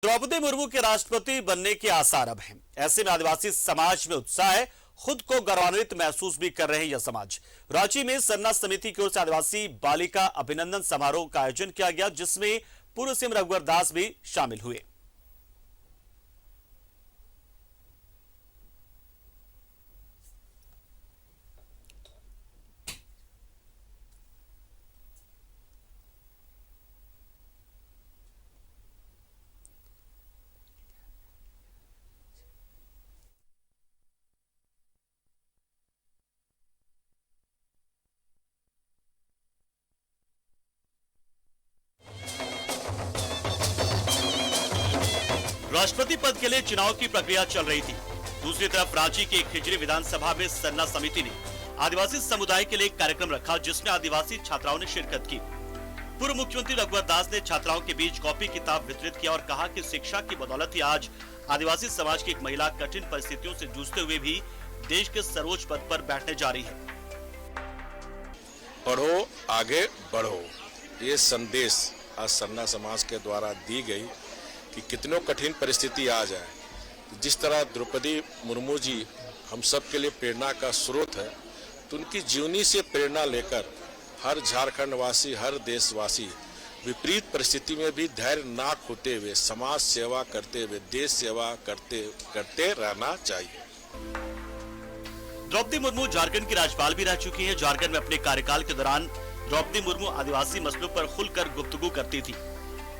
द्रौपदी मुर्मू के राष्ट्रपति बनने के आसार अब हैं। ऐसे में आदिवासी समाज में उत्साह है, खुद को गौरवान्वित महसूस भी कर रहे हैं यह समाज। रांची में सरना समिति की ओर से आदिवासी बालिका अभिनंदन समारोह का आयोजन किया गया, जिसमें पूर्व सीएम रघुवर दास भी शामिल हुए। राष्ट्रपति पद के लिए चुनाव की प्रक्रिया चल रही थी। दूसरी तरफ रांची के खिजरी विधानसभा में सरना समिति ने आदिवासी समुदाय के लिए एक कार्यक्रम रखा, जिसमें आदिवासी छात्राओं ने शिरकत की। पूर्व मुख्यमंत्री रघुवर दास ने छात्राओं के बीच कॉपी किताब वितरित किया और कहा कि शिक्षा की बदौलत ही आज आदिवासी समाज की एक महिला कठिन परिस्थितियों से जूझते हुए भी देश के सर्वोच्च पद पर बैठने जा रही है। पढ़ो आगे बढ़ो, ये संदेश आज सरना समाज के द्वारा दी गई कि कितनों कठिन परिस्थिति आ जाए, जिस तरह द्रौपदी मुर्मू जी हम सब के लिए प्रेरणा का स्रोत है, तो उनकी जीवनी से प्रेरणा लेकर हर झारखंड वासी, हर देशवासी विपरीत परिस्थिति में भी धैर्य ना खोते हुए समाज सेवा करते हुए देश सेवा करते रहना चाहिए। द्रौपदी मुर्मू झारखंड की राज्यपाल भी रह चुकी हैं। झारखंड में अपने कार्यकाल के दौरान द्रौपदी मुर्मू आदिवासी मसलों पर खुलकर गुफ्तगू करती थी।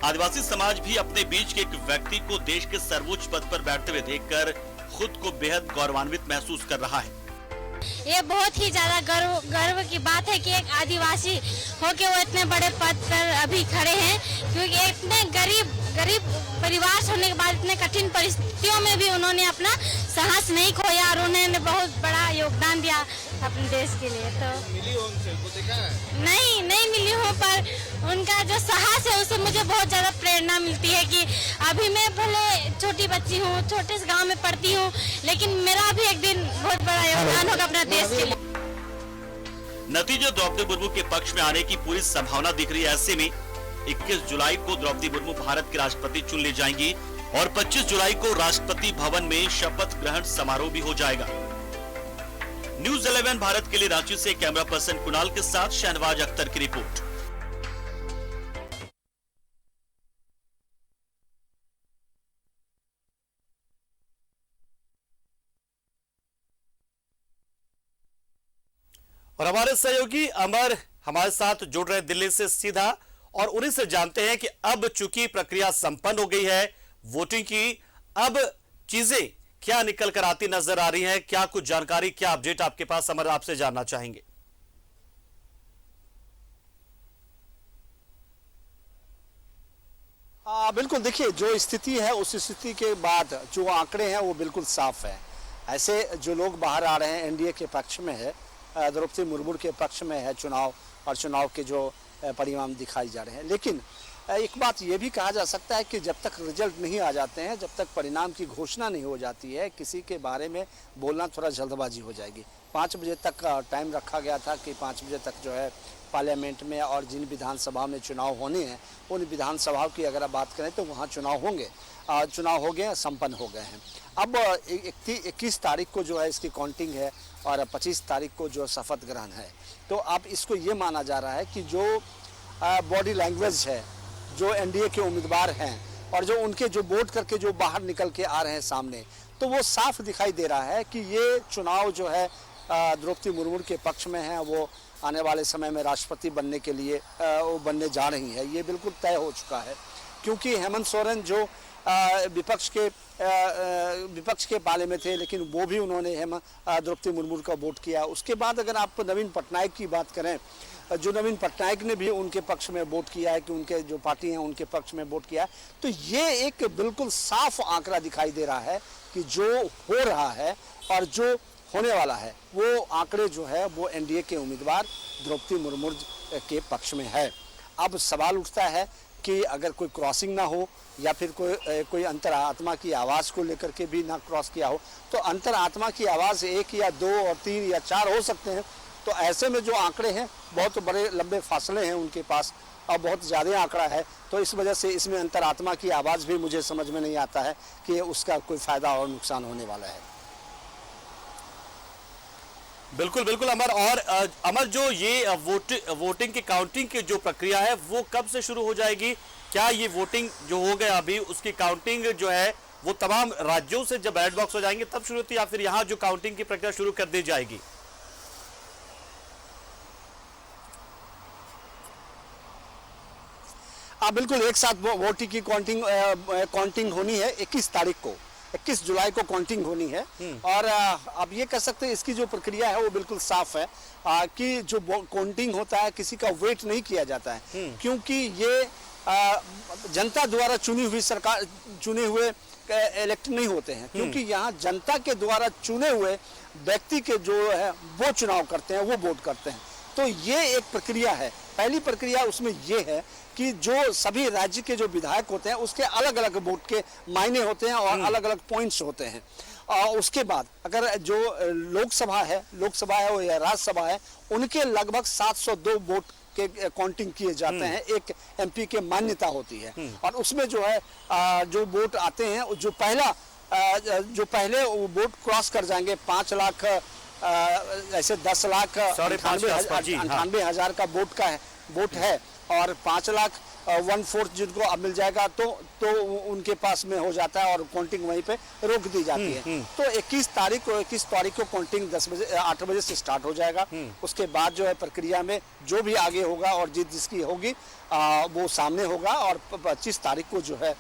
आदिवासी समाज भी अपने बीच के एक व्यक्ति को देश के सर्वोच्च पद पर बैठते हुए देखकर खुद को बेहद गौरवान्वित महसूस कर रहा है। ये बहुत ही ज्यादा गर्व की बात है कि एक आदिवासी होके वो इतने बड़े पद पर अभी खड़े हैं, क्योंकि इतने गरीब परिवार होने के बाद इतने कठिन परिस्थितियों में भी उन्होंने अपना साहस नहीं खोया और उन्होंने बहुत बड़ा योगदान दिया अपने देश के लिए। तो मिली हो उनसे, वो देखा है? नहीं मिली हूँ, पर उनका जो साहस है उससे मुझे बहुत ज्यादा प्रेरणा मिलती है कि अभी मैं भले छोटी बच्ची हूँ, छोटे से गांव में पढ़ती हूँ, लेकिन मेरा भी एक दिन बहुत बड़ा योगदान होगा अपना देश के लिए। नतीजे द्रौपदी मुर्मू के पक्ष में आने की पूरी संभावना दिख रही है। ऐसे में 21 जुलाई को द्रौपदी मुर्मू भारत के राष्ट्रपति चुन ली जाएंगी और 25 जुलाई को राष्ट्रपति भवन में शपथ ग्रहण समारोह भी हो जाएगा। न्यूज़ 11 भारत के लिए रांची से कैमरा पर्सन कुणाल के साथ शहनवाज अख्तर की रिपोर्ट। और हमारे सहयोगी अमर हमारे साथ जुड़ रहे दिल्ली से सीधा, और उन्हीं से जानते हैं कि अब चूंकि प्रक्रिया संपन्न हो गई है वोटिंग की, अब चीजें क्या निकल कर आती नजर आ रही हैं? क्या कुछ जानकारी, क्या अपडेट आपके पास अमर, आपसे जानना चाहेंगे। बिल्कुल, देखिए जो स्थिति है उस स्थिति के बाद जो आंकड़े हैं वो बिल्कुल साफ है। ऐसे जो लोग बाहर आ रहे हैं एनडीए के पक्ष में है, द्रौपदी मुर्मू के पक्ष में है चुनाव, और चुनाव के जो परिणाम दिखाई जा रहे हैं। लेकिन एक बात ये भी कहा जा सकता है कि जब तक रिजल्ट नहीं आ जाते हैं, जब तक परिणाम की घोषणा नहीं हो जाती है, किसी के बारे में बोलना थोड़ा जल्दबाजी हो जाएगी। 5 बजे तक टाइम रखा गया था कि 5 बजे तक जो है पार्लियामेंट में और जिन विधानसभा में चुनाव होने हैं उन विधानसभाओं की अगर आप बात करें तो वहाँ चुनाव होंगे, चुनाव हो गए, संपन्न हो गए हैं। अब 21 तारीख को जो है इसकी काउंटिंग है और 25 तारीख को जो शपथ ग्रहण है। तो अब इसको ये माना जा रहा है कि जो बॉडी लैंग्वेज है, जो एनडीए के उम्मीदवार हैं और जो उनके जो वोट करके जो बाहर निकल के आ रहे हैं सामने, तो वो साफ दिखाई दे रहा है कि ये चुनाव जो है द्रौपदी मुर्मू के पक्ष में है। वो आने वाले समय में राष्ट्रपति बनने के लिए वो बनने जा रही है, ये बिल्कुल तय हो चुका है। क्योंकि हेमंत सोरेन जो विपक्ष के पाले में थे, लेकिन वो भी उन्होंने द्रौपदी मुर्मू का वोट किया। उसके बाद अगर आप नवीन पटनायक की बात करें, जो नवीन पटनायक ने भी उनके पक्ष में वोट किया है, कि उनके जो पार्टी हैं उनके पक्ष में वोट किया है, तो ये एक बिल्कुल साफ आंकड़ा दिखाई दे रहा है कि जो हो रहा है और जो होने वाला है वो आंकड़े जो है वो एनडीए के उम्मीदवार द्रौपदी मुर्मू के पक्ष में है। अब सवाल उठता है कि अगर कोई क्रॉसिंग ना हो या फिर कोई अंतरात्मा की आवाज़ को लेकर के भी ना क्रॉस किया हो, तो अंतरात्मा की आवाज़ 1 या 2 और 3 या 4 हो सकते हैं। तो ऐसे में जो आंकड़े हैं बहुत बड़े लंबे फासले हैं उनके पास, बहुत ज़्यादा आंकड़ा है, तो इस वजह से इसमें अंतरात्मा की आवाज़ भी मुझे समझ में नहीं आता है कि उसका कोई फ़ायदा और नुकसान होने वाला है। बिल्कुल बिल्कुल अमर। और अमर, जो ये वोटिंग की काउंटिंग की जो प्रक्रिया है वो कब से शुरू हो जाएगी? क्या ये वोटिंग जो हो गया अभी उसकी काउंटिंग जो है वो तमाम राज्यों से जब बैलेट बॉक्स हो जाएंगे तब शुरू होती है, या फिर यहाँ जो काउंटिंग की प्रक्रिया शुरू कर दी जाएगी? बिल्कुल एक साथ वोटिंग की काउंटिंग होनी है 21 तारीख को, 21 जुलाई को काउंटिंग होनी है। और अब ये कह सकते हैं इसकी जो प्रक्रिया है वो बिल्कुल साफ है कि जो काउंटिंग होता है किसी का वेट नहीं किया जाता है, क्योंकि ये जनता द्वारा चुनी हुई सरकार, चुने हुए इलेक्ट नहीं होते हैं, क्योंकि यहाँ जनता के द्वारा चुने हुए व्यक्ति के जो है वो चुनाव करते हैं, वो वोट करते हैं। तो ये एक प्रक्रिया है। पहली प्रक्रिया उसमें ये है कि जो सभी राज्य के जो विधायक होते हैं उसके अलग अलग वोट के मायने होते हैं और अलग अलग पॉइंट्स होते हैं। और उसके बाद अगर जो लोकसभा है वो या राज्यसभा है, उनके लगभग 702 वोट के काउंटिंग किए जाते हैं, एक एमपी के मान्यता होती है। और उसमें जो है जो वोट आते हैं, जो पहले वोट क्रॉस कर जाएंगे 5 लाख, ऐसे 10 लाख 98 हजार का वोट है और 5 लाख 1/4 जिनको अब मिल जाएगा तो उनके पास में हो जाता है और काउंटिंग वहीं पे रोक दी जाती है। तो 21 तारीख को काउंटिंग 8 बजे से स्टार्ट हो जाएगा। उसके बाद जो है प्रक्रिया में जो भी आगे होगा और जिसकी होगी वो सामने होगा। और 25 तारीख को जो है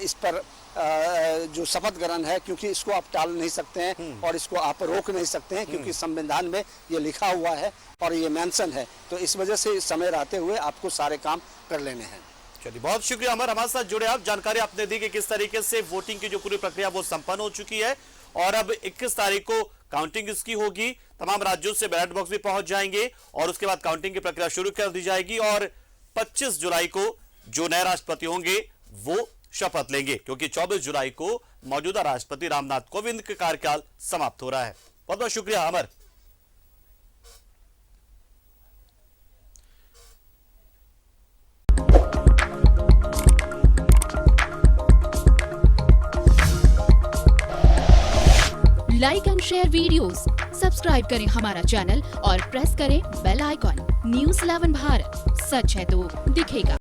इस पर जो शपथ ग्रहण है, क्योंकि इसको आप टाल नहीं सकते हैं और इसको आप रोक नहीं सकते हैं, क्योंकि संविधान में ये लिखा हुआ है और ये मेंशन है। तो इस वजह से समय रहते हुए आपको सारे काम कर लेने हैं। चलिए, बहुत शुक्रिया अमर, हमारे साथ जुड़े आप, जानकारी आपने दी कि किस तरीके से वोटिंग की जो पूरी प्रक्रिया वो संपन्न हो चुकी है और अब 21 तारीख को काउंटिंग इसकी होगी। तमाम राज्यों से बैलेट बॉक्स भी पहुंच जाएंगे और उसके बाद काउंटिंग की प्रक्रिया शुरू कर दी जाएगी और 25 जुलाई को जो नए राष्ट्रपति होंगे वो शपथ लेंगे, क्योंकि 24 जुलाई को मौजूदा राष्ट्रपति रामनाथ कोविंद का कार्यकाल समाप्त हो रहा है। बहुत बहुत शुक्रिया Amar. Like and share videos, subscribe करें हमारा चैनल और प्रेस करें बेल आइकॉन। न्यूज़ 11 भारत, सच है तो दिखेगा।